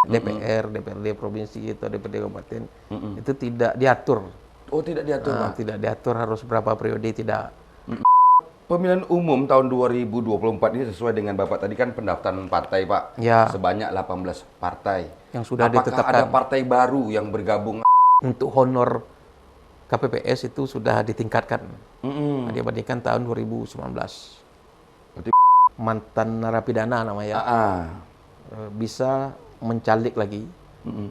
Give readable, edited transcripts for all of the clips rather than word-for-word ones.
DPR, DPRD provinsi atau DPRD kabupaten itu tidak diatur. Oh, tidak diatur, Pak. Tidak diatur harus berapa periode, tidak. Pemilihan umum tahun 2024 ini sesuai dengan Bapak tadi kan pendaftaran partai, Pak. Ya. Sebanyak 18 partai. Yang sudah Apakah ditetapkan. ada partai baru yang bergabung? Untuk honor KPPS itu sudah ditingkatkan dibandingkan tahun 2019. Berarti Mantan narapidana namanya bisa mencalik lagi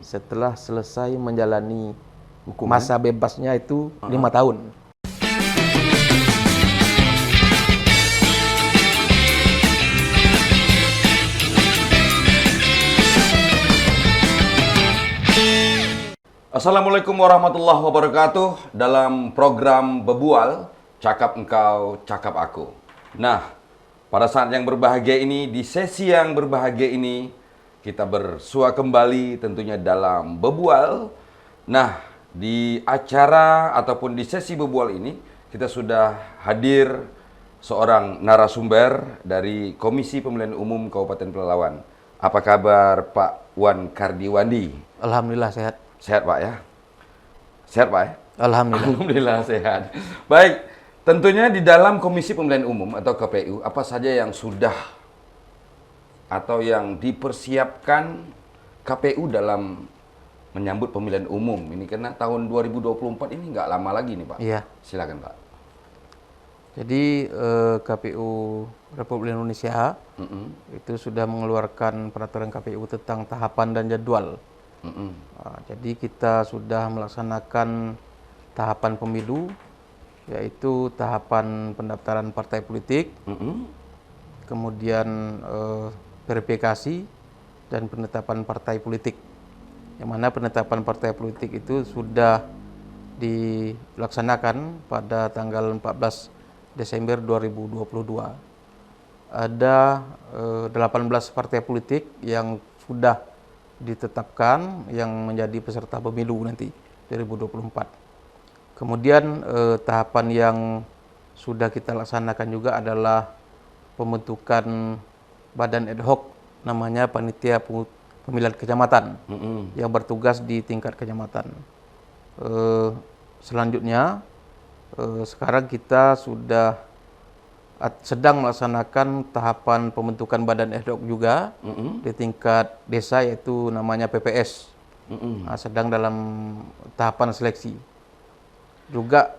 setelah selesai menjalani hukuman masa bebasnya itu 5 tahun. Assalamualaikum warahmatullahi wabarakatuh. Dalam program Bebual, cakap engkau, cakap aku. Nah, pada saat yang berbahagia ini, di sesi yang berbahagia ini, kita bersua kembali tentunya dalam Bebual. Nah, di acara ataupun di sesi Bebual ini, kita sudah hadir seorang narasumber dari Komisi Pemilihan Umum Kabupaten Pelalawan. Apa kabar Pak Wan Kardiwandi? Alhamdulillah sehat. Sehat Pak ya? Sehat Pak ya? Alhamdulillah. Alhamdulillah sehat. Baik, tentunya di dalam Komisi Pemilihan Umum atau KPU, apa saja yang sudah atau yang dipersiapkan KPU dalam menyambut pemilihan umum ini? Karena tahun 2024 ini nggak lama lagi nih Pak. Iya. Silakan Pak. Jadi KPU Republik Indonesia itu sudah mengeluarkan peraturan KPU tentang tahapan dan jadwal. Jadi kita sudah melaksanakan tahapan pemilu, yaitu tahapan pendaftaran partai politik, kemudian verifikasi dan penetapan partai politik. Yang mana penetapan partai politik itu sudah dilaksanakan pada tanggal 14 Desember 2022. Ada 18 partai politik yang sudah ditetapkan yang menjadi peserta pemilu nanti 2024. Kemudian tahapan yang sudah kita laksanakan juga adalah pembentukan badan ad hoc, namanya Panitia Pemilihan Kecamatan yang bertugas di tingkat kecamatan. Selanjutnya sekarang kita sudah sedang melaksanakan tahapan pembentukan badan ad hoc juga di tingkat desa, yaitu namanya PPS. Sedang dalam tahapan seleksi. Juga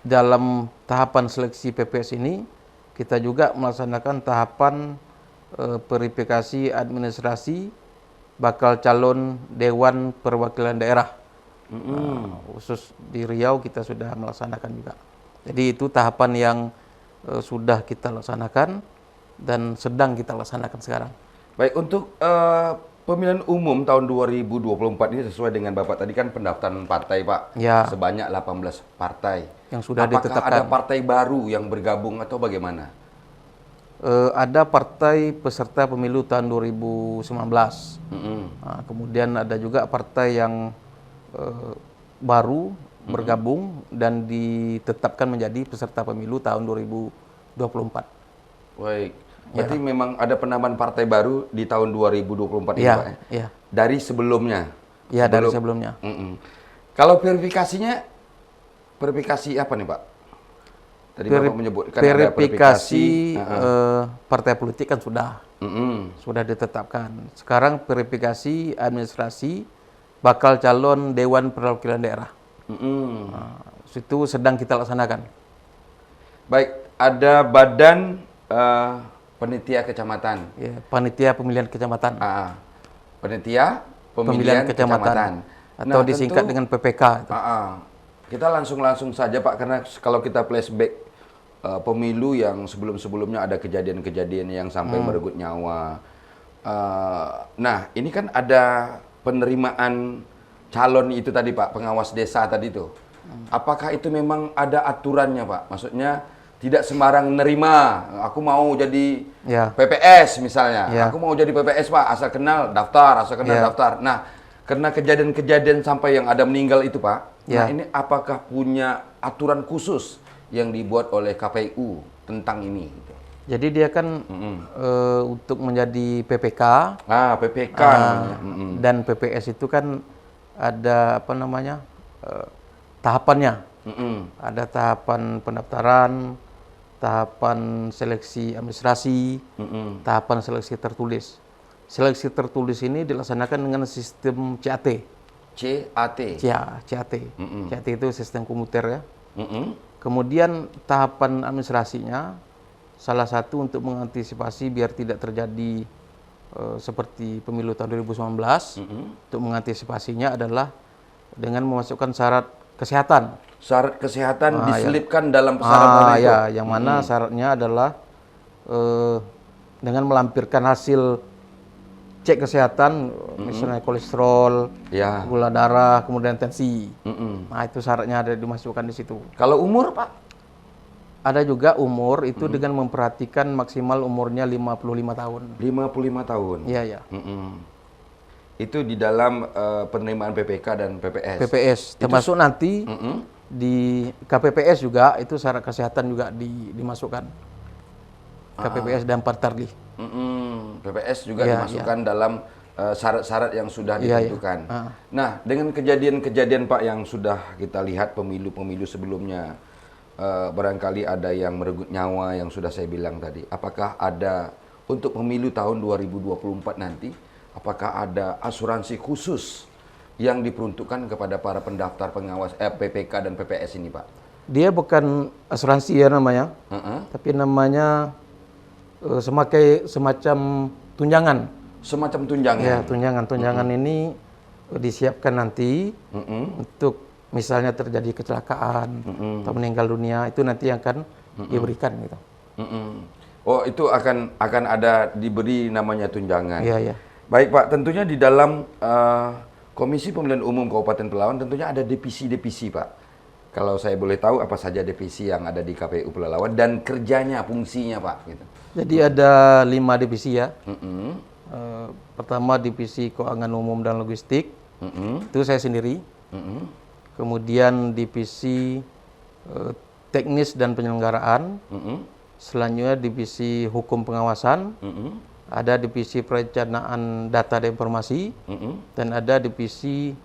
dalam tahapan seleksi PPS ini kita juga melaksanakan tahapan verifikasi administrasi bakal calon Dewan Perwakilan Daerah. Khusus di Riau kita sudah melaksanakan juga. Jadi itu tahapan yang sudah kita laksanakan dan sedang kita laksanakan sekarang. Baik, untuk pemilihan umum tahun 2024 ini sesuai dengan Bapak tadi kan pendaftaran partai Pak. Ya. Sebanyak 18 partai. Yang sudah Apakah ditetapkan. ada partai baru yang bergabung atau bagaimana? Ada partai peserta pemilu tahun 2019. Kemudian ada juga partai yang baru bergabung dan ditetapkan menjadi peserta pemilu tahun 2024. Baik. Berarti memang ada penambahan partai baru di tahun 2024 ini Pak ya? Iya. Dari sebelumnya? Iya, dari sebelumnya. Kalau verifikasi apa nih Pak? Tadi Bapak menyebutkan verifikasi partai politik kan sudah ditetapkan. Sekarang verifikasi administrasi bakal calon Dewan Perwakilan Daerah. Itu sedang kita laksanakan. Baik, ada badan panitia kecamatan. Ya, panitia pemilihan kecamatan. Panitia pemilihan kecamatan. Atau disingkat dengan PPK. Kita langsung saja Pak, karena kalau kita flashback pemilu yang sebelum-sebelumnya ada kejadian-kejadian yang sampai merenggut nyawa. Nah, ini kan ada penerimaan calon itu tadi Pak, pengawas desa tadi itu. Apakah itu memang ada aturannya Pak? Maksudnya tidak sembarang nerima. Aku mau jadi PPS misalnya. Aku mau jadi PPS Pak, asal kenal daftar, daftar. Nah, karena kejadian-kejadian sampai yang ada meninggal itu Pak. Nah, ini apakah punya aturan khusus yang dibuat oleh KPU tentang ini? Jadi dia kan untuk menjadi PPK PPK namanya. dan PPS itu kan ada apa namanya tahapannya. Ada tahapan pendaftaran, tahapan seleksi administrasi, tahapan seleksi tertulis. Seleksi tertulis ini dilaksanakan dengan sistem CAT. CAT. CAT. CAT itu sistem komputer ya. Kemudian tahapan administrasinya salah satu untuk mengantisipasi biar tidak terjadi seperti pemilu tahun 2019, untuk mengantisipasinya adalah dengan memasukkan syarat kesehatan. Syarat kesehatan diselipkan dalam persyaratan itu. Ya, yang mana syaratnya adalah dengan melampirkan hasil cek kesehatan, misalnya kolesterol, gula darah, kemudian tensi. Nah, itu syaratnya ada dimasukkan di situ. Kalau umur, Pak? Ada juga umur itu dengan memperhatikan maksimal umurnya 55 tahun. 55 tahun. Iya, ya. Itu di dalam penerimaan PPK dan PPS. PPS, termasuk nanti di KPPS juga itu syarat kesehatan juga dimasukkan. KPPS dan Partarli. PPS juga dimasukkan dalam syarat-syarat yang sudah ditentukan. Nah, dengan kejadian-kejadian Pak yang sudah kita lihat pemilu-pemilu sebelumnya, barangkali ada yang merenggut nyawa yang sudah saya bilang tadi. Apakah ada untuk pemilu tahun 2024 nanti, apakah ada asuransi khusus yang diperuntukkan kepada para pendaftar pengawas PPK dan PPS ini, Pak? Dia bukan asuransi ya namanya, tapi namanya semacam tunjangan. Semacam tunjangan? Ya, tunjangan ini disiapkan nanti untuk misalnya terjadi kecelakaan atau meninggal dunia, itu nanti yang akan diberikan gitu. Oh, itu akan ada diberi namanya tunjangan. Iya, iya. Baik Pak, tentunya di dalam Komisi Pemilihan Umum Kabupaten Pelalawan tentunya ada divisi-divisi Pak. Kalau saya boleh tahu apa saja divisi yang ada di KPU Pelalawan dan kerjanya, fungsinya Pak. Gitu. Jadi ada 5 divisi ya. Pertama divisi Keuangan Umum dan Logistik, itu saya sendiri. Kemudian divisi Teknis dan Penyelenggaraan. Selanjutnya divisi Hukum Pengawasan. Ada divisi Perencanaan Data dan Informasi. Dan ada divisi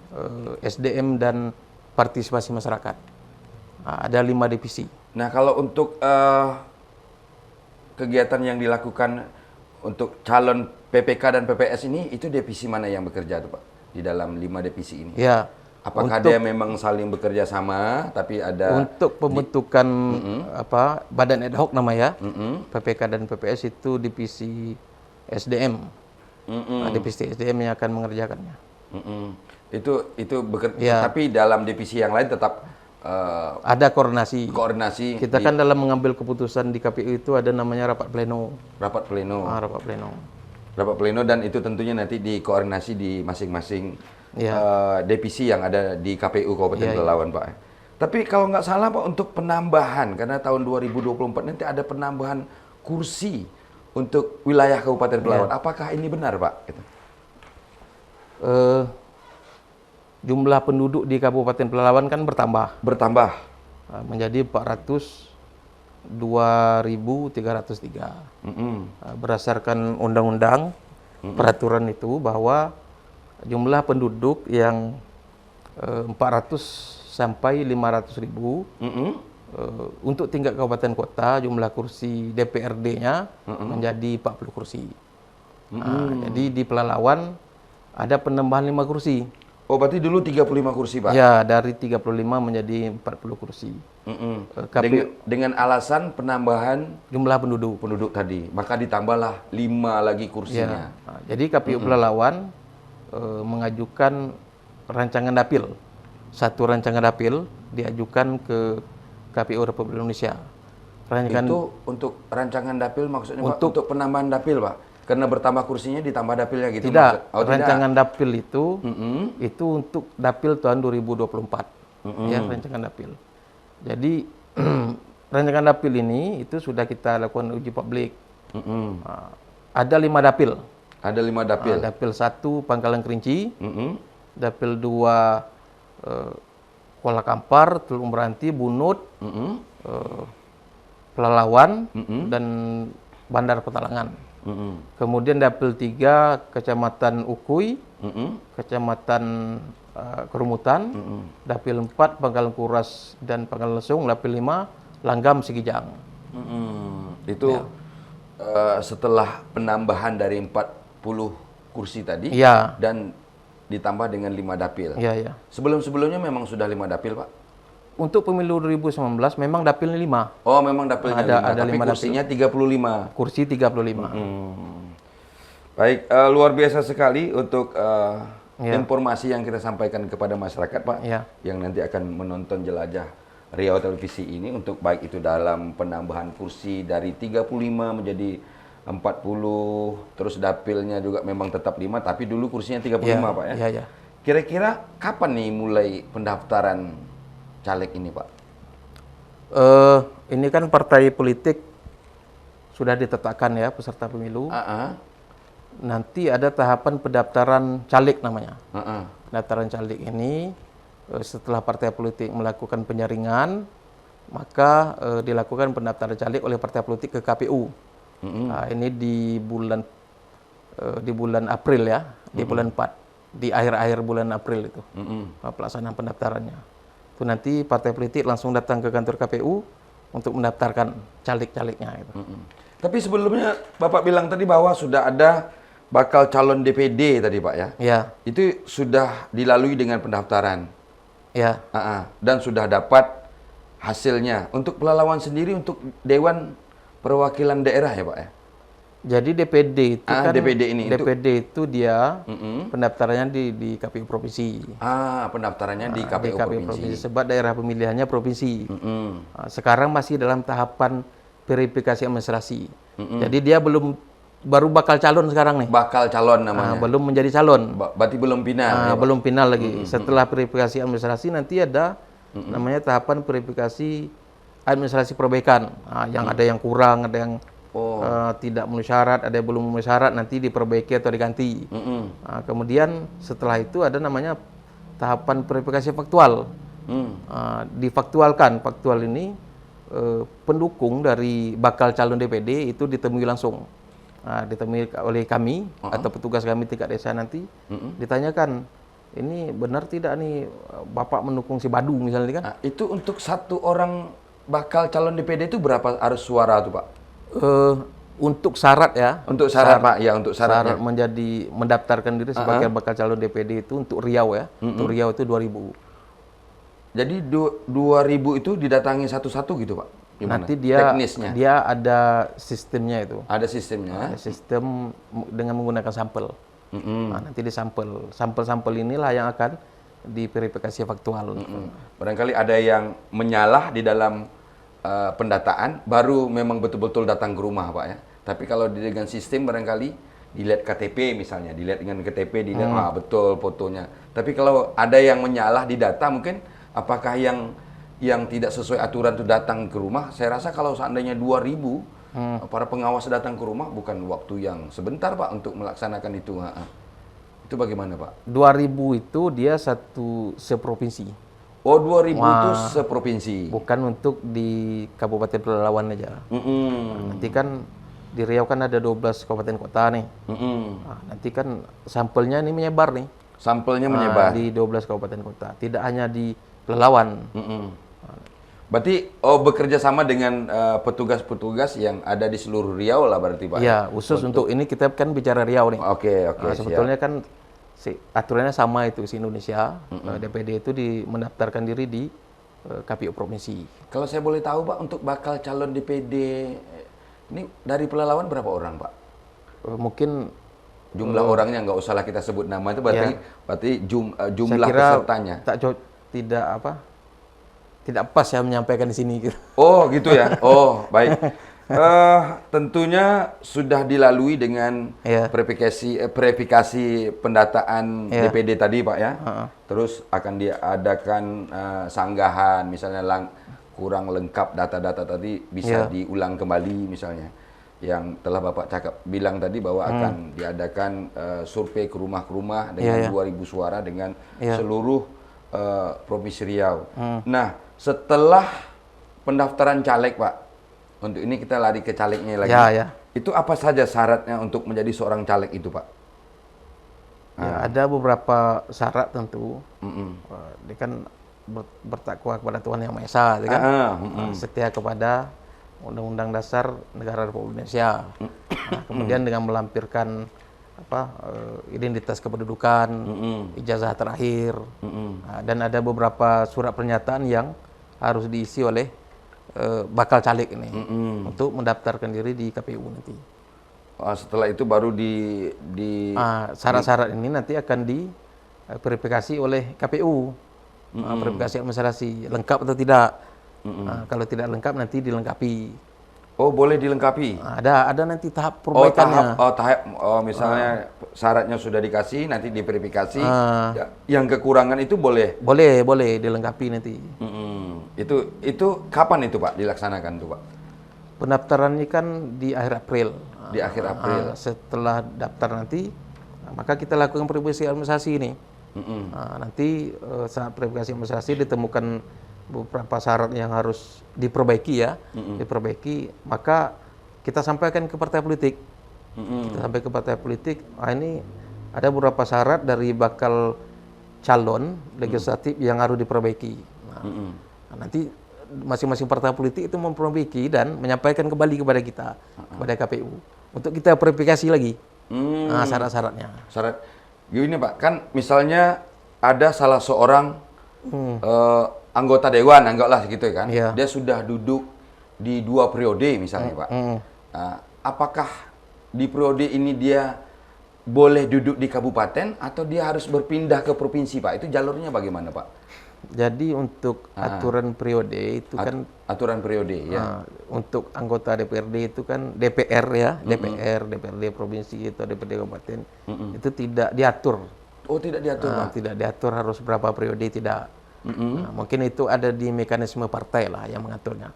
SDM dan Partisipasi Masyarakat. Nah, ada 5 divisi. Nah, kalau untuk kegiatan yang dilakukan untuk calon PPK dan PPS ini, itu divisi mana yang bekerja tuh Pak? Di dalam 5 divisi ini? Ya. Apakah dia memang saling bekerja sama, tapi ada... Untuk pembentukan badan ad hoc namanya, PPK dan PPS itu divisi SDM. Divisi SDM yang akan mengerjakannya. Itu bekerja, tapi dalam divisi yang lain tetap ada koordinasi. Kita kan dalam mengambil keputusan di KPU itu ada namanya rapat pleno. Rapat pleno. Rapat pleno. Rapat pleno, dan itu tentunya nanti dikoordinasi di masing-masing divisi yang ada di KPU Kabupaten Pelalawan Pak. Tapi kalau nggak salah Pak, untuk penambahan, karena tahun 2024 nanti ada penambahan kursi untuk wilayah Kabupaten Pelalawan. Apakah ini benar Pak? Gitu. Jumlah penduduk di Kabupaten Pelalawan kan bertambah. Menjadi 402.303. Berdasarkan undang-undang, peraturan itu bahwa jumlah penduduk yang 400 sampai 500.000 untuk tingkat kabupaten kota, jumlah kursi DPRD-nya menjadi 40 kursi. Jadi di Pelalawan ada penambahan 5 kursi. Oh, berarti dulu 35 kursi, Pak? Ya, dari 35 menjadi 40 kursi. Dengan alasan penambahan jumlah penduduk. Penduduk tadi, maka ditambahlah 5 lagi kursinya. Ya. Nah, jadi KPU Pelalawan mengajukan rancangan dapil. Satu rancangan dapil diajukan ke KPU Republik Indonesia. Itu untuk rancangan dapil maksudnya untuk penambahan dapil, Pak? Karena bertambah kursinya ditambah dapilnya gitu? Tidak, rancangan dapil itu untuk dapil tahun 2024. Ya, rancangan dapil. Jadi rancangan dapil ini itu sudah kita lakukan uji publik. Ada 5 dapil. Ada 5 dapil. Dapil 1 Pangkalan Kerinci, dapil 2 Kuala Kampar, Teluk Meranti, Bunut, Pelalawan, dan Bandar Petalangan. Mm-mm. Kemudian Dapil 3 Kecamatan Ukui, Mm-mm. Kecamatan Kerumutan, Dapil 4 Pangkalan Kuras dan Pangkalan Lesung, Dapil 5 Langgam Sigijang. Mm-mm. Itu setelah penambahan dari 40 kursi tadi Iya, dan ditambah dengan 5 dapil. iya, iya. Sebelum-sebelumnya memang sudah 5 dapil, Pak? Untuk pemilu 2019 memang dapilnya 5, Oh, memang dapilnya 5, ada tapi 5 kursinya 35. kursi 35. Baik, luar biasa sekali untuk Ya. informasi yang kita sampaikan kepada masyarakat, Pak, Ya. yang nanti akan menonton Jelajah Riau Televisi ini, untuk baik itu dalam penambahan kursi dari 35 menjadi 40, terus dapilnya juga memang tetap 5, tapi dulu kursinya 35, Pak ya. Iya, iya. Kira-kira kapan nih mulai pendaftaran caleg ini, Pak? Ini kan partai politik sudah ditetapkan ya peserta pemilu. Nanti ada tahapan pendaftaran caleg namanya. Pendaftaran caleg ini setelah partai politik melakukan penyaringan, maka dilakukan pendaftaran caleg oleh partai politik ke KPU. Nah, ini di bulan April ya, di bulan 4, di akhir-akhir bulan April itu pelaksanaan pendaftarannya. Itu nanti partai politik langsung datang ke kantor KPU untuk mendaftarkan caleg-calegnya. Gitu. Tapi sebelumnya Bapak bilang tadi bahwa sudah ada bakal calon DPD tadi, Pak ya? Ya, Itu sudah dilalui dengan pendaftaran. ya. Dan sudah dapat hasilnya. Untuk pelalawan sendiri untuk Dewan Perwakilan Daerah ya, Pak ya? Jadi DPD itu kan DPD itu dia pendaftarannya di KPU provinsi. Pendaftarannya di KPU provinsi. Sebab daerah pemilihannya provinsi. Sekarang masih dalam tahapan verifikasi administrasi. Jadi dia baru bakal calon sekarang nih. Bakal calon namanya. Belum menjadi calon. Berarti belum final. Belum final lagi. Setelah verifikasi administrasi nanti ada namanya tahapan verifikasi administrasi perbaikan. Yang ada yang kurang, ada yang tidak memenuhi syarat, ada yang belum memenuhi syarat, nanti diperbaiki atau diganti. Kemudian setelah itu ada namanya tahapan verifikasi faktual. Difaktualkan. Faktual ini pendukung dari bakal calon DPD itu ditemui langsung. Ditemui oleh kami atau petugas kami tingkat desa nanti, ditanyakan, ini benar tidak nih Bapak mendukung si Badu misalnya kan? Itu untuk satu orang bakal calon DPD itu berapa harus suara tuh, Pak? Untuk syarat ya. Untuk syarat, Pak, ya untuk syaratnya. Syarat mendaftarkan diri sebagai bakal calon DPD itu untuk Riau ya. Untuk Riau itu 2.000. Jadi 2.000 itu didatangi satu-satu gitu, Pak? Gimana? Nanti teknisnya? Dia ada sistemnya itu. Ada sistemnya. Ada sistem dengan menggunakan sampel. Nanti disampel. Sampel-sampel inilah yang akan diverifikasi faktual. Barangkali ada yang menyalah di dalam pendataan, baru memang betul-betul datang ke rumah, Pak ya. Tapi kalau dengan sistem barangkali dilihat KTP misalnya, dilihat dengan KTP, dilihat betul fotonya. Tapi kalau ada yang menyalah di data, mungkin apakah yang tidak sesuai aturan itu datang ke rumah, saya rasa kalau seandainya 2.000 para pengawas datang ke rumah, bukan waktu yang sebentar, Pak, untuk melaksanakan itu. Itu bagaimana, Pak? 2.000 itu dia seprovinsi. Oh, 2.000 itu seprovinsi. Bukan untuk di Kabupaten Pelalawan aja. Nanti kan di Riau kan ada 12 kabupaten kota nih. Nanti kan sampelnya ini menyebar nih. Sampelnya menyebar di 12 kabupaten kota, tidak hanya di Pelalawan. Berarti bekerja sama dengan petugas-petugas yang ada di seluruh Riau lah berarti, Pak? Iya, khusus untuk ini kita kan bicara Riau nih. Oke, sebetulnya kan aturannya sama itu, Indonesia. DPD itu mendaftarkan diri di KPU provinsi. Kalau saya boleh tahu, Pak, untuk bakal calon DPD ini dari Pelalawan berapa orang, Pak? Mungkin jumlah orangnya nggak usahlah kita sebut nama itu, berarti jumlah pesertanya. Tidak pas saya menyampaikan di sini gitu. Oh, gitu ya. Oh, baik. Tentunya sudah dilalui dengan verifikasi pendataan DPD tadi, Pak ya. Terus akan diadakan sanggahan, misalnya kurang lengkap data-data tadi bisa diulang kembali misalnya. Yang telah Bapak bilang tadi bahwa akan diadakan survei ke rumah dengan 2.000 suara dengan seluruh Provinsi Riau. Nah, setelah pendaftaran caleg, Pak, untuk ini kita lari ke calegnya lagi. Itu apa saja syaratnya untuk menjadi seorang caleg itu, Pak? Ya, ada beberapa syarat tentu. Mm-mm. Dia kan bertakwa kepada Tuhan Yang Maha Esa, dia kan setia kepada Undang-Undang Dasar Negara Republik Indonesia. Nah, kemudian dengan melampirkan identitas kependudukan, ijazah terakhir, nah, dan ada beberapa surat pernyataan yang harus diisi oleh bakal caleg ini untuk mendaftarkan diri di KPU nanti. Setelah itu baru syarat-syarat ini nanti akan diverifikasi oleh KPU, verifikasi administrasi lengkap atau tidak. Kalau tidak lengkap nanti dilengkapi. Oh, boleh dilengkapi. Ada nanti tahap perbaikannya. Misalnya syaratnya sudah dikasih, nanti diverifikasi. Yang kekurangan itu boleh. Boleh dilengkapi nanti. Itu kapan itu, Pak, dilaksanakan tuh, Pak? Pendaftarannya kan di akhir April. Di akhir April. Setelah daftar nanti, maka kita lakukan verifikasi administrasi ini. Nanti saat verifikasi administrasi ditemukan beberapa syarat yang harus diperbaiki ya, diperbaiki, maka kita sampaikan ke partai politik. Kita sampai ke partai politik, ini ada beberapa syarat dari bakal calon legislatif yang harus diperbaiki. Nanti masing-masing partai politik itu memperbaiki dan menyampaikan kembali kepada kita, kepada KPU, untuk kita verifikasi lagi syarat-syaratnya. Syarat, gini Pak, kan misalnya ada salah seorang anggota dewan, anggaplah gitu kan, dia sudah duduk di 2 periode misalnya Pak. Apakah di periode ini dia boleh duduk di kabupaten atau dia harus berpindah ke provinsi, Pak? Itu jalurnya bagaimana, Pak? Jadi untuk aturan periode itu kan aturan periode ya. Untuk anggota DPRD itu kan DPR ya, DPRD provinsi atau DPRD kabupaten itu tidak diatur. Oh, tidak diatur, Pak. Tidak diatur harus berapa periode, tidak. Mungkin itu ada di mekanisme partai lah yang mengaturnya.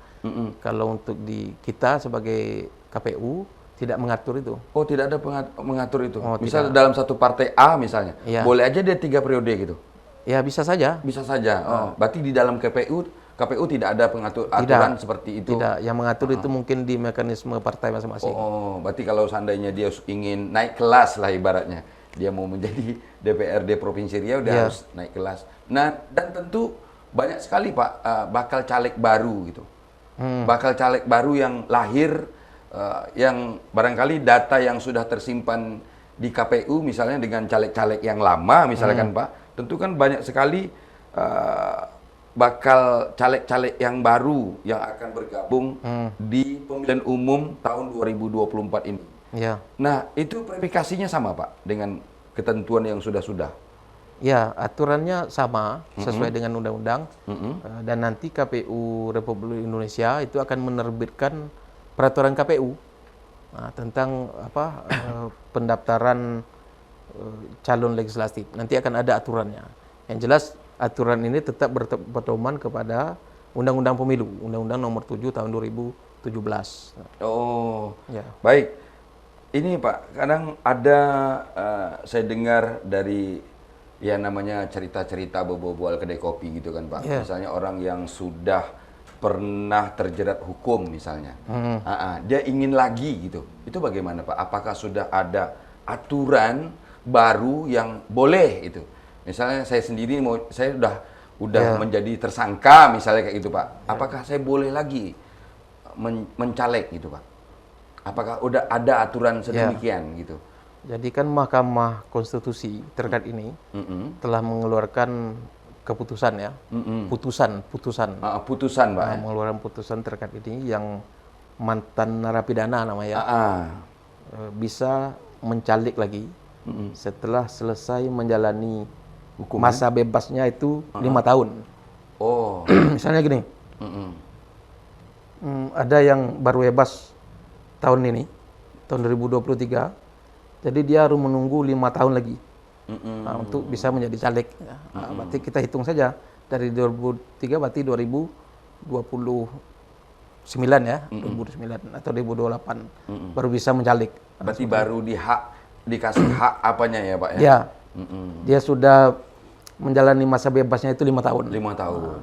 Kalau untuk di kita sebagai KPU tidak mengatur itu. Oh, tidak ada mengatur itu. Misalnya dalam satu partai A misalnya, boleh aja dia 3 periode gitu. Ya, bisa saja. Bisa saja. Berarti di dalam KPU tidak ada aturan seperti itu. Tidak, yang mengatur itu mungkin di mekanisme partai masing-masing. Oh, berarti kalau seandainya dia ingin naik kelas lah ibaratnya, dia mau menjadi DPRD Provinsi Riau, dia harus naik kelas. Nah, dan tentu banyak sekali Pak bakal caleg baru gitu. Bakal caleg baru yang lahir, yang barangkali data yang sudah tersimpan di KPU misalnya dengan caleg-caleg yang lama misalkan Pak, tentu kan banyak sekali bakal caleg-caleg yang baru yang akan bergabung di pemilihan umum tahun 2024 ini. Nah, itu verifikasinya sama Pak dengan ketentuan yang sudah-sudah? Ya, aturannya sama sesuai dengan undang-undang. Dan nanti KPU Republik Indonesia itu akan menerbitkan peraturan KPU tentang pendaftaran calon legislatif. Nanti akan ada aturannya. Yang jelas aturan ini tetap berpedoman kepada Undang-Undang Pemilu, Undang-Undang Nomor 7 Tahun 2017. Oh, baik. Ini Pak, kadang ada saya dengar dari namanya cerita-cerita bobo-boal kedai kopi gitu kan Pak. Misalnya orang yang sudah pernah terjerat hukum misalnya, dia ingin lagi gitu. Itu bagaimana Pak? Apakah sudah ada aturan baru yang boleh itu? Misalnya saya sendiri saya udah menjadi tersangka misalnya kayak gitu Pak. Apakah saya boleh lagi mencaleg gitu Pak? Apakah udah ada aturan sedemikian gitu? Jadi kan Mahkamah Konstitusi terkait ini telah mengeluarkan keputusan ya, putusan Pak. Mengeluarkan putusan terkait ini yang mantan narapidana namanya bisa mencalik lagi setelah selesai menjalani masa bebasnya itu 5 tahun. Oh, misalnya gini, ada yang baru bebas tahun ini, tahun 2023, jadi dia harus menunggu 5 tahun lagi untuk bisa menjadi caleg. Berarti kita hitung saja dari 2003 berarti 2029 ya, 2029 atau 2028 baru bisa mencaleg. Berarti baru dikasih hak apanya ya Pak ya? Ya, dia sudah menjalani masa bebasnya itu 5 tahun. 5 tahun.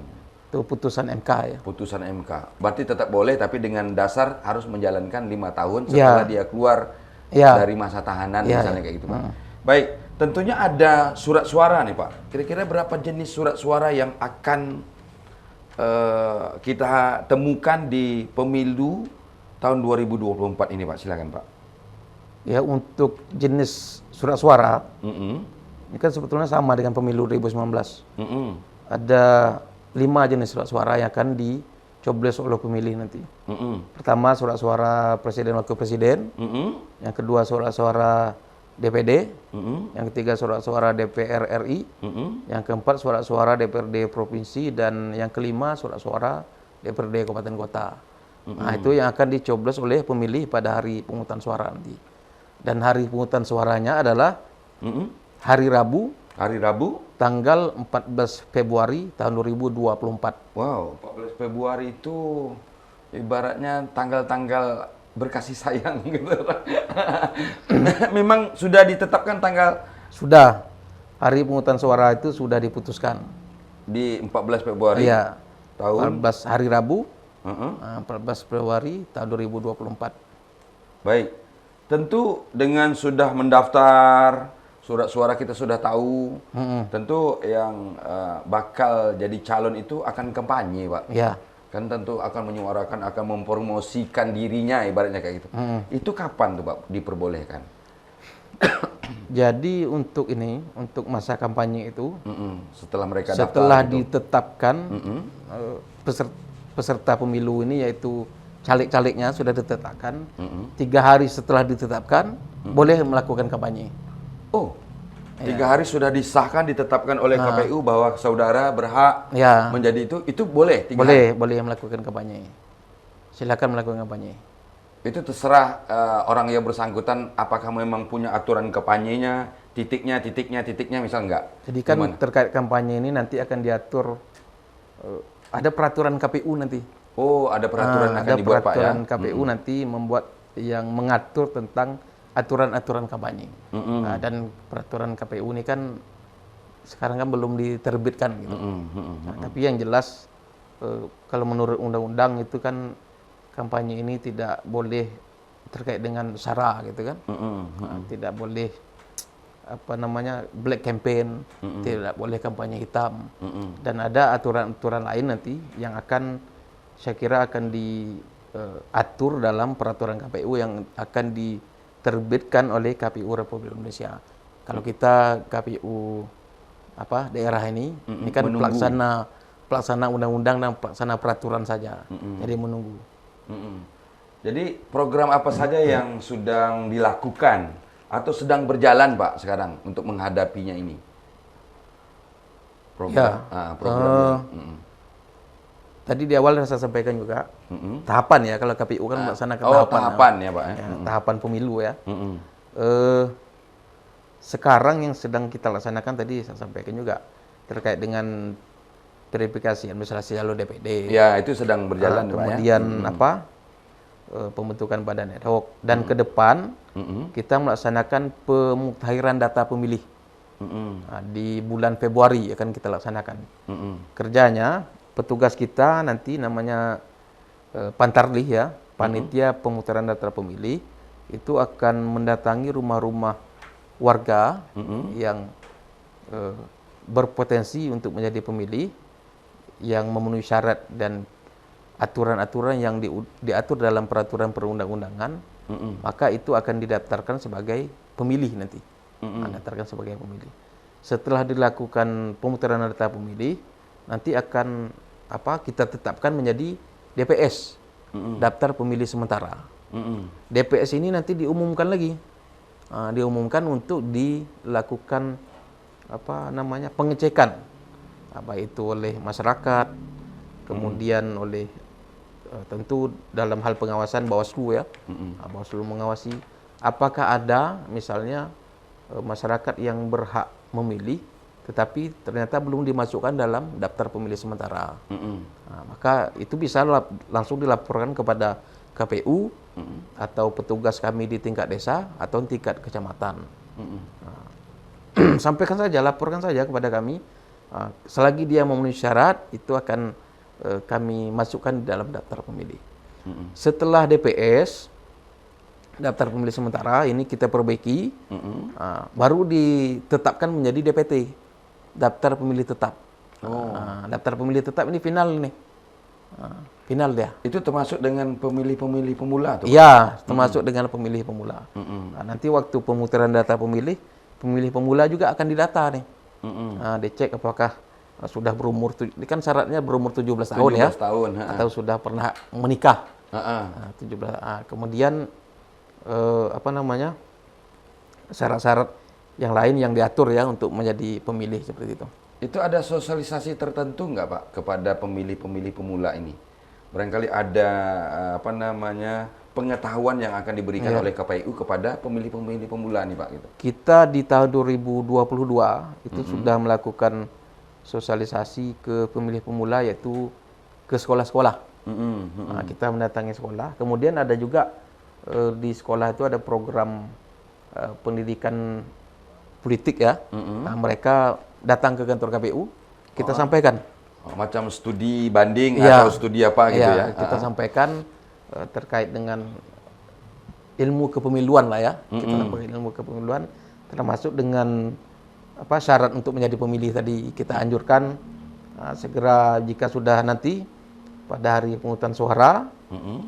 Itu putusan MK ya. Putusan MK. Berarti tetap boleh, tapi dengan dasar harus menjalankan 5 tahun Ya. setelah dia keluar Ya. dari masa tahanan, Ya, misalnya ya. kayak gitu, Pak. Baik, tentunya ada surat suara nih, Pak. Kira-kira berapa jenis surat suara yang akan kita temukan di pemilu tahun 2024 ini, Pak? Silakan, Pak. Ya, untuk jenis surat suara, Mm-mm. ini kan sebetulnya sama dengan pemilu 2019. Mm-mm. Ada 5 jenis surat suara yang akan dicoblos oleh pemilih nanti. Mm-mm. Pertama, surat suara presiden wakil presiden. Mm-mm. Yang kedua, surat suara DPD. Mm-mm. Yang ketiga, surat suara DPR RI. Mm-mm. Yang keempat, surat suara DPRD provinsi. Dan yang kelima, surat suara DPRD kabupaten kota. Nah, itu yang akan dicoblos oleh pemilih pada hari pemungutan suara nanti. Dan hari pemungutan suaranya adalah Mm-mm. hari Rabu, Hari Rabu. tanggal 14 Februari tahun 2024. Wow, 14 Februari itu ibaratnya tanggal-tanggal berkasih sayang gitu. Memang sudah ditetapkan tanggal Sudah, hari pemungutan suara itu sudah diputuskan. di 14 Februari Iya, tahun. 14 hari Rabu, Heeh. 14 Februari tahun 2024. Baik, tentu dengan sudah mendaftar, surat suara kita sudah tahu, tentu yang bakal jadi calon itu akan kampanye, Pak. Ya, Kan tentu akan menyuarakan, akan mempromosikan dirinya, ibaratnya kayak gitu. Itu kapan tuh, Pak, diperbolehkan? jadi untuk ini, untuk masa kampanye itu, Setelah mereka setelah daftar gitu. ditetapkan peserta pemilu ini, yaitu caleg-calegnya sudah ditetapkan, 3 hari setelah ditetapkan, boleh melakukan kampanye. Oh, 3 hari sudah disahkan, ditetapkan oleh KPU bahwa saudara berhak Ya, menjadi itu boleh 3 hari? boleh melakukan kampanye. Silakan melakukan kampanye. Itu terserah orang yang bersangkutan apakah memang punya aturan kampanyenya, titiknya, misal enggak. Jadi kan Gimana? terkait kampanye ini nanti akan diatur, ada peraturan KPU nanti. Oh, ada peraturan akan Ada dibuat, Pak, ya? peraturan KPU nanti membuat yang mengatur tentang aturan-aturan kampanye. Nah, dan peraturan KPU ini kan sekarang kan belum diterbitkan gitu. Nah, tapi yang jelas kalau menurut undang-undang itu kan kampanye ini tidak boleh terkait dengan sara gitu kan. Nah, tidak boleh apa namanya black campaign, tidak boleh kampanye hitam. Dan ada aturan-aturan lain nanti yang akan saya kira akan diatur dalam peraturan KPU yang akan diterbitkan oleh KPU Republik Indonesia. Kalau kita KPU daerah ini kan menunggu. pelaksana undang-undang dan pelaksana peraturan saja. Jadi menunggu. Jadi program apa saja yang sedang dilakukan atau sedang berjalan, Pak, sekarang untuk menghadapinya ini? Program, programnya. Tadi di awal saya sampaikan juga tahapan ya, kalau KPU kan melaksanakan tahapan ya, Pak. Ya, tahapan pemilu ya. Sekarang yang sedang kita laksanakan tadi saya sampaikan juga terkait dengan verifikasi administrasi jalur DPD. Ya, itu sedang berjalan, Pak, ya. Kemudian pembentukan badan ad hoc, dan ke depan kita melaksanakan pemutahiran data pemilih. Nah, di bulan Februari akan kita laksanakan. Kerjanya petugas kita nanti namanya Pantarlih ya, panitia pemutaran data pemilih, itu akan mendatangi rumah-rumah warga yang berpotensi untuk menjadi pemilih, yang memenuhi syarat dan aturan-aturan yang diatur dalam peraturan perundang-undangan, maka itu akan didaftarkan sebagai pemilih nanti. Daftarkan sebagai pemilih. Setelah dilakukan pemutaran data pemilih, nanti akan kita tetapkan menjadi DPS, daftar pemilih sementara. DPS ini nanti diumumkan lagi, diumumkan untuk dilakukan pengecekan, itu oleh masyarakat, kemudian oleh tentu dalam hal pengawasan Bawaslu ya. Bawaslu mengawasi apakah ada misalnya masyarakat yang berhak memilih tetapi ternyata belum dimasukkan dalam daftar pemilih sementara. Nah, maka itu bisa langsung dilaporkan kepada KPU atau petugas kami di tingkat desa atau tingkat kecamatan. Sampaikan saja, laporkan saja kepada kami. Selagi dia memenuhi syarat, itu akan kami masukkan di dalam daftar pemilih. Setelah DPS, daftar pemilih sementara ini kita perbaiki, baru ditetapkan menjadi DPT, daftar pemilih tetap. Daftar pemilih tetap ini final nih, final dia. Itu termasuk dengan pemilih-pemilih pemula tuh? Iya, termasuk dengan pemilih pemula. Nah, nanti waktu pemutaran data pemilih pemula juga akan didata nih. Dicek apakah sudah berumur, ini kan syaratnya berumur 17 tahun ya, tahun, atau sudah pernah menikah. 17. Kemudian syarat-syarat yang lain yang diatur ya untuk menjadi pemilih seperti itu. Itu ada sosialisasi tertentu nggak Pak kepada pemilih-pemilih pemula ini? Barangkali ada pengetahuan yang akan diberikan oleh KPU kepada pemilih-pemilih pemula nih Pak gitu. Kita di tahun 2022 itu sudah melakukan sosialisasi ke pemilih pemula, yaitu ke sekolah-sekolah. Nah, kita mendatangi sekolah. Kemudian ada juga di sekolah itu ada program pendidikan politik ya. Nah, mereka datang ke kantor KPU, kita sampaikan. Macam studi banding atau studi apa gitu ya? Kita sampaikan terkait dengan ilmu kepemiluan lah ya. Kita sampaikan ilmu kepemiluan, termasuk dengan syarat untuk menjadi pemilih tadi kita anjurkan segera jika sudah nanti pada hari pemungutan suara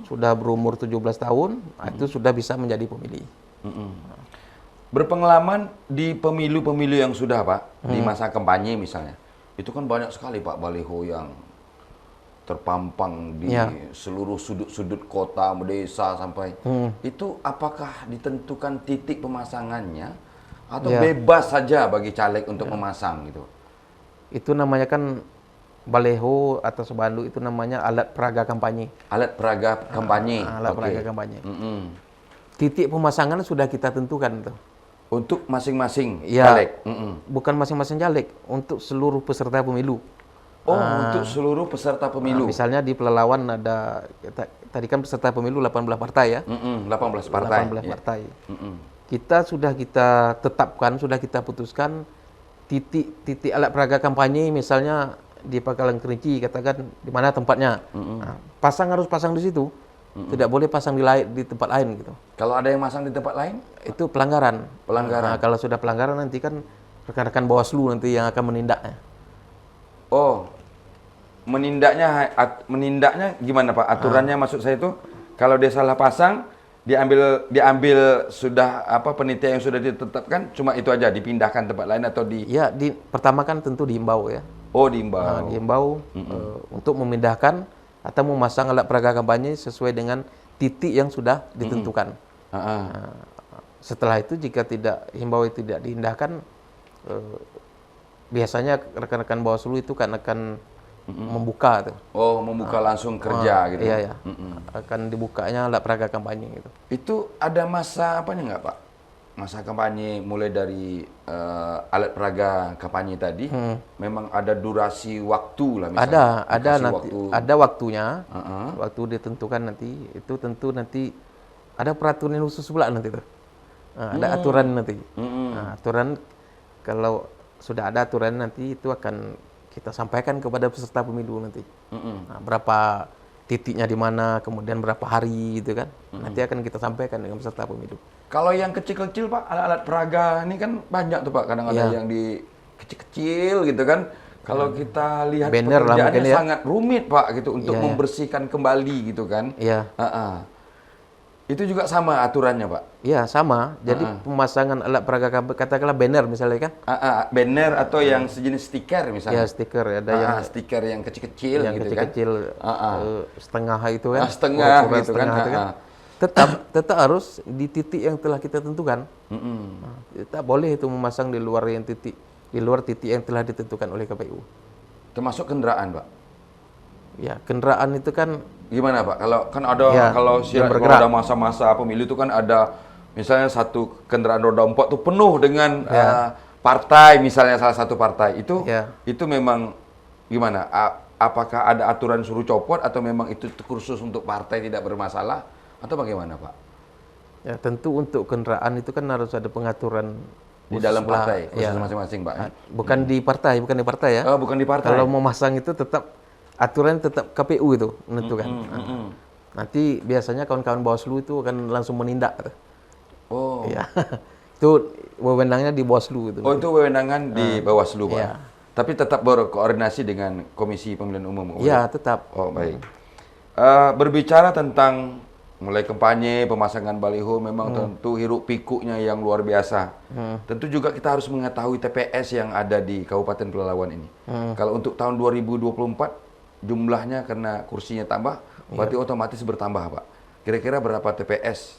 sudah berumur 17 tahun, itu sudah bisa menjadi pemilih. Berpengalaman di pemilu-pemilu yang sudah Pak, di masa kampanye misalnya, itu kan banyak sekali Pak baliho yang terpampang di seluruh sudut-sudut kota, desa sampai. Itu apakah ditentukan titik pemasangannya atau bebas saja bagi caleg untuk memasang gitu? Itu namanya kan baleho atau sebandu, itu namanya alat peraga kampanye. Alat peraga kampanye. Alat peraga kampanye. Titik pemasangan sudah kita tentukan tuh. Untuk masing-masing caleg? Bukan masing-masing caleg, untuk seluruh peserta pemilu. Untuk seluruh peserta pemilu. Misalnya di Pelalawan ada, tadi kan peserta pemilu 18 partai ya. 18 partai. 18 partai. Kita sudah kita tetapkan, sudah kita putuskan titik alat peraga kampanye, misalnya di Pangkalan Kerinci, katakan di mana tempatnya. Nah, harus pasang di situ. Tidak boleh pasang di tempat lain gitu. Kalau ada yang masang di tempat lain? Itu pelanggaran. Pelanggaran. Nah, kalau sudah pelanggaran nanti kan rekan-rekan Bawaslu nanti yang akan menindaknya. Oh, menindaknya gimana Pak? Aturannya maksud saya itu kalau dia salah pasang, diambil sudah penitia yang sudah ditetapkan, cuma itu aja dipindahkan tempat lain atau di? Ya, pertama kan tentu diimbau ya. Oh, diimbau. Nah, diimbau untuk memindahkan atau memasang alat peraga kampanye sesuai dengan titik yang sudah ditentukan. Setelah itu jika himbau tidak diindahkan, biasanya rekan-rekan Bawaslu itu kan akan membuka tuh. Oh, membuka langsung kerja gitu. Iya. Akan dibukanya alat peraga kampanye gitu. Itu ada masa nggak Pak? Masa kampanye mulai dari alat peraga kampanye tadi, memang ada durasi waktu lah misalnya. Ada waktunya. Waktu ditentukan nanti, itu tentu nanti ada peraturan khusus pula nanti tuh. Ada aturan nanti. Aturan, kalau sudah ada aturan nanti itu akan kita sampaikan kepada peserta pemilu nanti. Berapa titiknya di mana, kemudian berapa hari gitu kan. Nanti akan kita sampaikan dengan peserta pemilu. Kalau yang kecil-kecil Pak, alat-alat peraga ini kan banyak tuh Pak. Kadang ada yang di kecil-kecil gitu kan. Kalau kita lihat banner pekerjaannya ya, sangat rumit Pak gitu untuk membersihkan kembali gitu kan. Iya. Itu juga sama aturannya Pak? Iya, sama. Jadi pemasangan alat peraga kampanye, katakanlah banner misalnya kan. Banner atau yang sejenis stiker misalnya. Ya, stiker. Ada yang stiker yang kecil-kecil gitu kecil-kecil, setengah itu kan. Setengah gitu kan. Tetap harus di titik yang telah kita tentukan. Tak boleh itu memasang di luar titik yang telah ditentukan oleh KPU. Termasuk kendaraan, Pak? Ya, kendaraan itu kan gimana, Pak? Kalau kan ada kalau ada masa-masa pemilu itu kan ada misalnya satu kendaraan roda 4 tuh penuh dengan partai, misalnya salah satu partai. Itu memang gimana? Apakah ada aturan suruh copot atau memang itu kursus untuk partai tidak bermasalah atau bagaimana, Pak? Ya, tentu untuk kendaraan itu kan harus ada pengaturan di dalam partai, khusus masing-masing, Pak. Bukan di partai ya. Oh, bukan di partai. Kalau mau masang itu tetap aturan tetap KPU itu menentukan. Nanti biasanya kawan-kawan Bawaslu itu akan langsung menindak. Oh. Ya. Itu wewenangnya di Bawaslu itu. Oh, itu wewenangan di Bawaslu, Pak. Iya. Tapi tetap berkoordinasi dengan Komisi Pemilihan Umum. Iya, tetap. Oh, baik. Berbicara tentang mulai kampanye, pemasangan baliho, memang tentu hiruk pikuknya yang luar biasa. Tentu juga kita harus mengetahui TPS yang ada di Kabupaten Pelalawan ini. Kalau untuk tahun 2024, jumlahnya karena kursinya tambah, berarti otomatis bertambah, Pak. Kira-kira berapa TPS?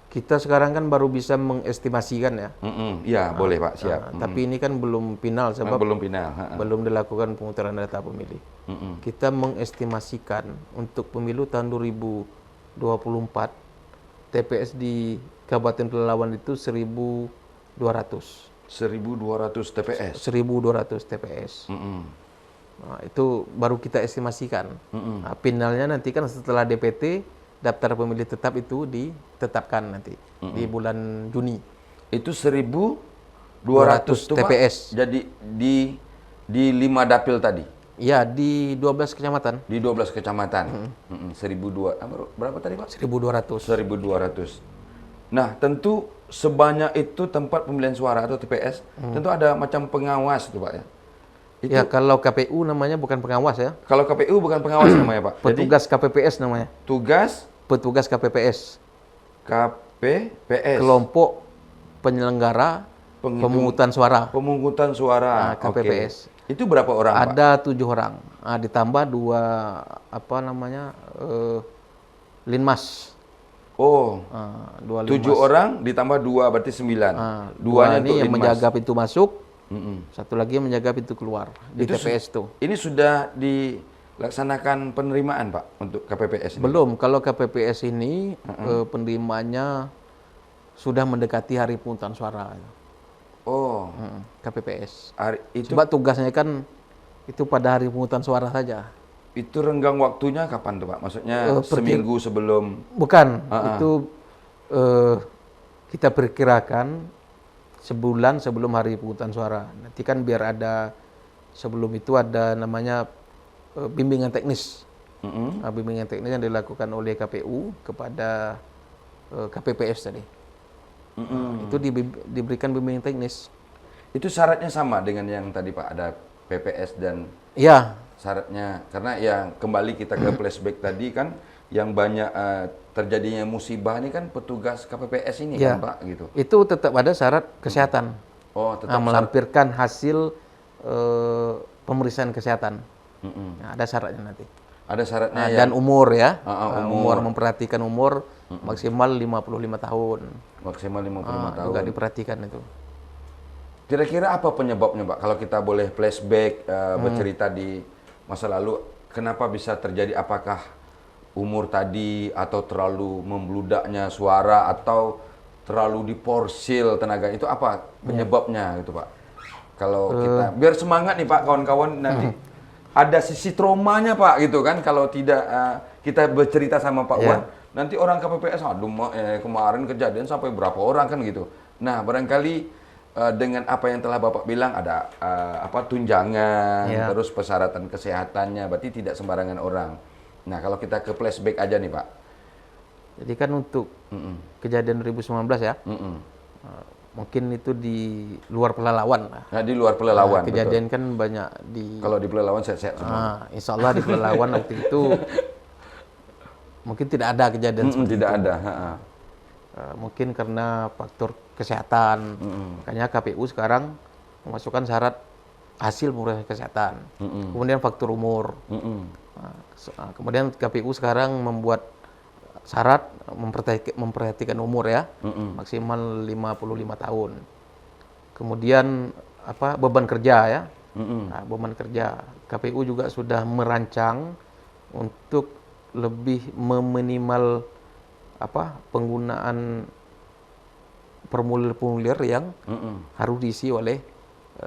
Kita sekarang kan baru bisa mengestimasikan ya. Iya, boleh Pak, siap. Tapi ini kan belum final sebab Belum final. belum dilakukan pemutaran data pemilih. Kita mengestimasikan untuk pemilu tahun 2024 TPS di Kabupaten Pelalawan itu 1.200. 1.200 TPS. 1.200 TPS. Nah, itu baru kita estimasikan. Nah, finalnya nanti kan setelah DPT, daftar pemilih tetap itu ditetapkan nanti di bulan Juni. Itu 1.200 TPS. Jadi di 5 dapil tadi. Ya, di 12 kecamatan. Di 12 kecamatan. 1.200 berapa tadi, Pak? 1.200. 1.200. Nah, tentu sebanyak itu tempat pemilihan suara atau TPS, tentu ada macam pengawas itu, Pak ya. Itu, Ya, kalau KPU namanya bukan pengawas ya. kalau KPU bukan pengawas namanya, Pak. Petugas KPPS namanya. Petugas KPPS. KPPS. Kelompok penyelenggara pemungutan suara. Pemungutan suara. Nah, KPPS. Oke. Itu berapa orang, Pak? Ada 7 orang. Nah, ditambah 2 linmas. Oh. 2 7 orang ditambah 2 berarti 9. Duanya untuk ini yang linmas. menjaga pintu masuk. Satu lagi yang menjaga pintu keluar di Itu TPS itu. Ini sudah dilaksanakan penerimaan, Pak, untuk KPPS ini? Belum. Kalau KPPS ini penerimaannya sudah mendekati hari pemungutan suara. Oh. KPPS. Itu Sebab tugasnya kan itu pada hari pemungutan suara saja. Itu renggang waktunya kapan tuh, Pak? Maksudnya seminggu sebelum? Bukan. Itu kita perkirakan sebulan sebelum hari pemungutan suara. Nanti kan biar ada sebelum itu ada namanya bimbingan teknis. Bimbingan teknis yang dilakukan oleh KPU kepada KPPS tadi. Itu diberikan bimbingan teknis. Itu syaratnya sama dengan yang tadi, Pak, ada PPS dan Iya. syaratnya, karena yang kembali kita ke flashback tadi kan, yang banyak terjadinya musibah ini kan petugas KPPS ini Ya. kan, Pak, gitu. Itu tetap ada syarat kesehatan. Oh, tetap Melampirkan hasil pemeriksaan kesehatan. Nah, ada syaratnya nanti. ada syaratnya Nah, ya. dan umur ya. Umur. Memperhatikan umur maksimal 55 tahun. Maksimal 55 tahun. Juga diperhatikan itu. Kira-kira apa penyebabnya, Pak? Kalau kita boleh flashback bercerita di masa lalu, kenapa bisa terjadi? Apakah umur tadi atau terlalu membludaknya suara atau terlalu diporsil tenaga? Itu apa penyebabnya gitu, Pak? Kalau kita biar semangat nih, Pak, kawan-kawan, nanti ada sisi traumanya, Pak, gitu kan? Kalau tidak kita bercerita sama Pak Wan, nanti orang KPPS, aduh, kemarin kejadian sampai berapa orang kan gitu. Nah, barangkali dengan apa yang telah Bapak bilang, ada tunjangan, terus persyaratan kesehatannya, berarti tidak sembarangan orang. Nah, kalau kita ke flashback aja nih, Pak. Jadi kan untuk kejadian 2019 ya, mungkin itu di luar Pelalawan lah. Nah, di luar Pelalawan, kejadian kan banyak di. Kalau di Pelalawan sehat-sehat semua. Insya Allah di Pelalawan waktu itu mungkin tidak ada kejadian seperti Tidak itu. ada. Mungkin karena faktor kesehatan. Makanya KPU sekarang memasukkan syarat hasil pemeriksaan kesehatan. Kemudian faktor umur. Kemudian KPU sekarang membuat syarat memperhatikan umur ya, maksimal 55 tahun. Kemudian beban kerja ya. Beban kerja. KPU juga sudah merancang untuk lebih meminimal penggunaan formulir-formulir yang harus diisi oleh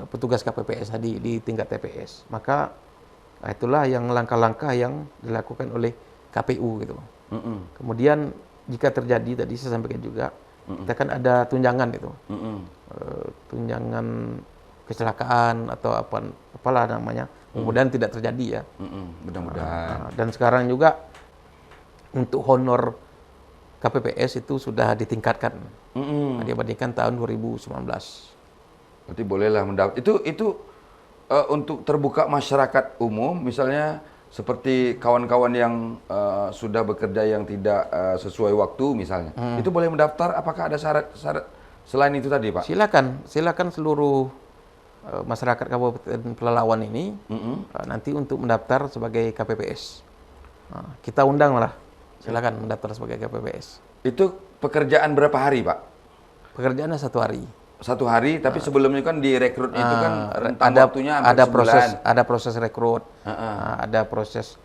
petugas KPPS tadi di tingkat TPS. Maka itulah yang langkah-langkah yang dilakukan oleh KPU gitu. Kemudian jika terjadi, tadi saya sampaikan juga, kita kan ada tunjangan itu. Tunjangan kecelakaan atau apalah namanya, mudah-mudahan tidak terjadi ya. Mudah-mudahan. Dan sekarang juga untuk honor KPPS itu sudah ditingkatkan dibandingkan tahun 2019. Berarti bolehlah mendaftar. Itu untuk terbuka masyarakat umum, misalnya seperti kawan-kawan yang sudah bekerja yang tidak sesuai waktu misalnya, itu boleh mendaftar. Apakah ada syarat-syarat selain itu tadi, Pak? Silakan seluruh masyarakat Kabupaten Pelalawan ini nanti untuk mendaftar sebagai KPPS. Kita undang lah, silakan mendaftar sebagai KPPS. Itu pekerjaan berapa hari, Pak? Pekerjaannya 1 hari. 1 hari, tapi sebelumnya kan direkrut itu kan rentang waktunya hampir ada sebulan. ada proses rekrut, ada proses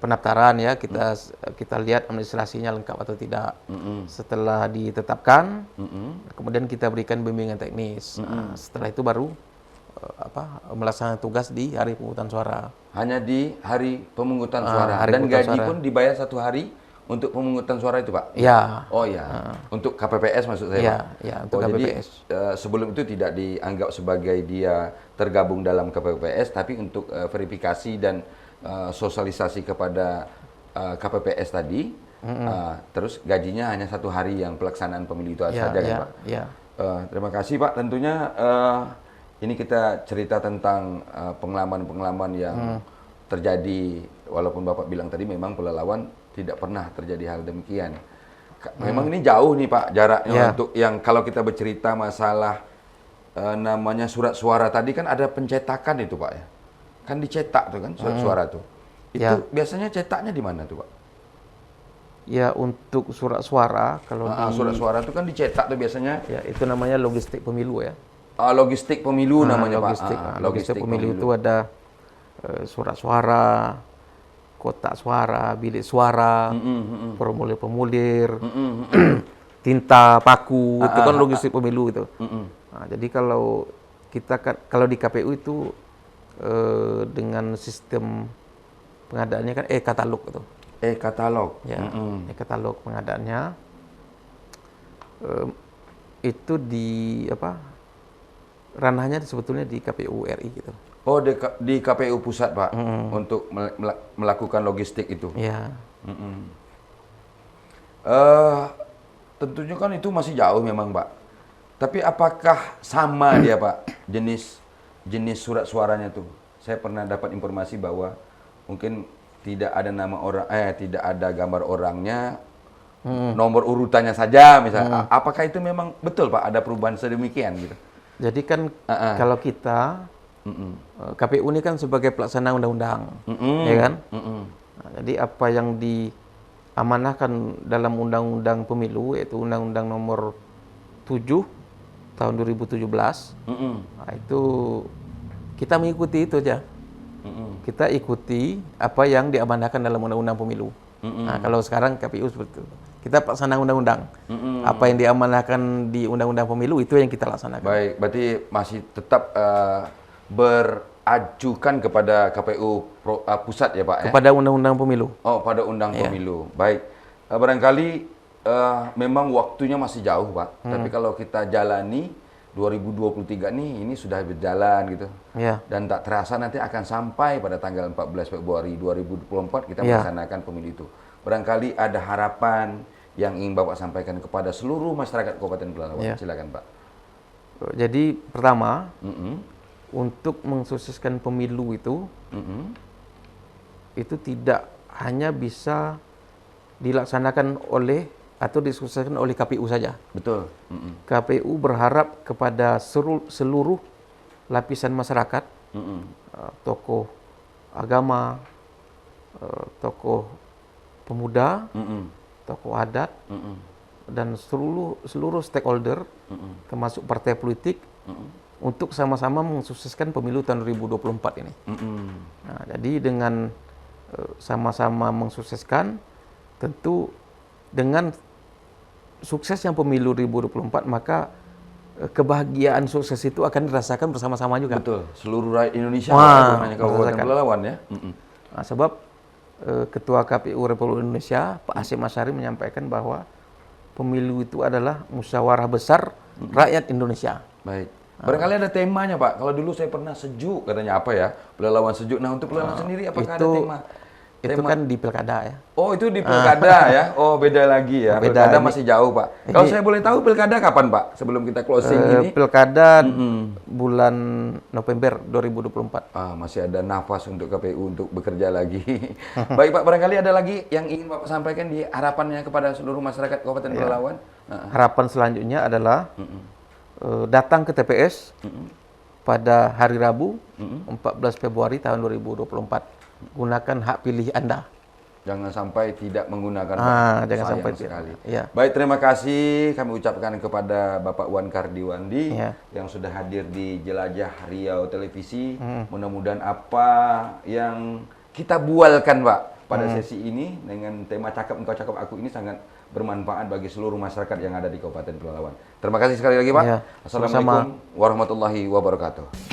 pendaftaran ya, kita lihat administrasinya lengkap atau tidak. Setelah ditetapkan, kemudian kita berikan bimbingan teknis. Setelah itu baru melaksanakan tugas di hari pemungutan suara. Hanya di hari pemungutan suara. Hari Dan pemungutan gaji suara pun dibayar 1 hari untuk pemungutan suara itu, Pak? Ya. Oh ya, untuk KPPS maksud saya, Ya, Pak? ya, untuk KPPS. Jadi sebelum itu tidak dianggap sebagai dia tergabung dalam KPPS, tapi untuk verifikasi dan sosialisasi kepada KPPS tadi, terus gajinya hanya 1 hari yang pelaksanaan pemilu itu saja, kan, Pak? Ya. Terima kasih, Pak. Tentunya ini kita cerita tentang pengalaman-pengalaman yang terjadi, walaupun Bapak bilang tadi memang Pelalawan tidak pernah terjadi hal demikian. Memang ini jauh nih, Pak, jaraknya untuk yang kalau kita bercerita masalah namanya surat suara tadi kan ada pencetakan itu, Pak ya. Kan dicetak tuh kan surat suara tuh. Itu biasanya cetaknya di mana tuh, Pak? Ya, untuk surat suara kalau surat suara itu kan dicetak tuh biasanya. Ya, itu namanya logistik pemilu ya. Logistik pemilu namanya, logistik, Pak. Logistik pemilu itu ada surat suara, kotak suara, bilik suara, formulir-formulir, tinta, paku, itu kan logistik pemilu itu. Nah, jadi kalau kalau di KPU itu dengan sistem pengadaannya kan e-katalog itu. E-katalog. Ya, e-katalog pengadaannya itu ranahnya sebetulnya di KPU RI gitu. Oh, di KPU pusat, Pak, untuk melakukan logistik itu. Ya. Tentunya kan itu masih jauh memang, Pak. Tapi apakah sama dia, Pak, jenis surat suaranya tuh? Saya pernah dapat informasi bahwa mungkin tidak ada nama orang, tidak ada gambar orangnya, nomor urutannya saja, misalnya. Apakah itu memang betul, Pak? Ada perubahan sedemikian gitu? Jadi kan kalau kita KPU ini kan sebagai pelaksana undang-undang, ya kan? Nah, jadi apa yang diamanahkan dalam undang-undang pemilu, yaitu Undang-Undang Nomor 7 tahun 2017, nah, itu kita mengikuti itu aja. Kita ikuti apa yang diamanahkan dalam undang-undang pemilu. Nah, kalau sekarang KPU seperti itu. Kita pelaksana undang-undang. Apa yang diamanahkan di undang-undang pemilu itu yang kita laksanakan. Baik, berarti masih tetap berajukan kepada KPU pusat ya, Pak? Kepada undang-undang pemilu. Oh, pada undang pemilu. Baik. Barangkali memang waktunya masih jauh, Pak. Tapi kalau kita jalani 2023 ini sudah berjalan gitu. Ya. Dan tak terasa nanti akan sampai pada tanggal 14 Februari 2024 kita melaksanakan pemilu itu. Barangkali ada harapan yang ingin Bapak sampaikan kepada seluruh masyarakat Kabupaten Pelalawan. Silakan, Pak. Jadi pertama, untuk mensukseskan pemilu itu tidak hanya bisa dilaksanakan atau disukseskan oleh KPU saja. Betul. KPU berharap kepada seluruh lapisan masyarakat, tokoh agama, tokoh pemuda, tokoh adat, dan seluruh stakeholder, termasuk partai politik, untuk sama-sama mensukseskan pemilu tahun 2024 ini. Nah, jadi dengan sama-sama mensukseskan, tentu dengan suksesnya pemilu 2024, maka kebahagiaan sukses itu akan dirasakan bersama-sama juga. Betul, seluruh rakyat Indonesia, bukan hanya Kabupaten Pelalawan ya. Nah, sebab Ketua KPU Republik Indonesia, Pak Hasyim Asyari, menyampaikan bahwa pemilu itu adalah musyawarah besar rakyat Indonesia. Baik. Barangkali ada temanya, Pak. Kalau dulu saya pernah sejuk, katanya apa ya? Pelalawan sejuk. Nah, untuk pelalawan sendiri apakah ada tema? Itu kan di pilkada ya. Oh, itu di pilkada ya? Oh, beda lagi ya. Beda, Pilkada ini- masih jauh, Pak. Kalau saya boleh tahu, pilkada kapan, Pak? Sebelum kita closing ini. Pilkada bulan November 2024. Masih ada nafas untuk KPU untuk bekerja lagi. Baik, Pak. Barangkali ada lagi yang ingin Bapak sampaikan di harapannya kepada seluruh masyarakat Kabupaten Pelalawan? Harapan selanjutnya adalah datang ke TPS pada hari Rabu 14 Februari tahun 2024. Gunakan hak pilih Anda. Jangan sampai tidak menggunakan, Pak. Jangan Sayang sampai sekali. ya. Baik, terima kasih kami ucapkan kepada Bapak Wan Kardiwandi Ya. yang sudah hadir di Jelajah Riau Televisi. Mudah-mudahan apa yang kita bualkan, Pak, pada sesi ini dengan tema Cakap Engkau Cakap Aku ini sangat bermanfaat bagi seluruh masyarakat yang ada di Kabupaten Pelalawan. Terima kasih sekali lagi, Pak. Ya, Assalamualaikum warahmatullahi wabarakatuh.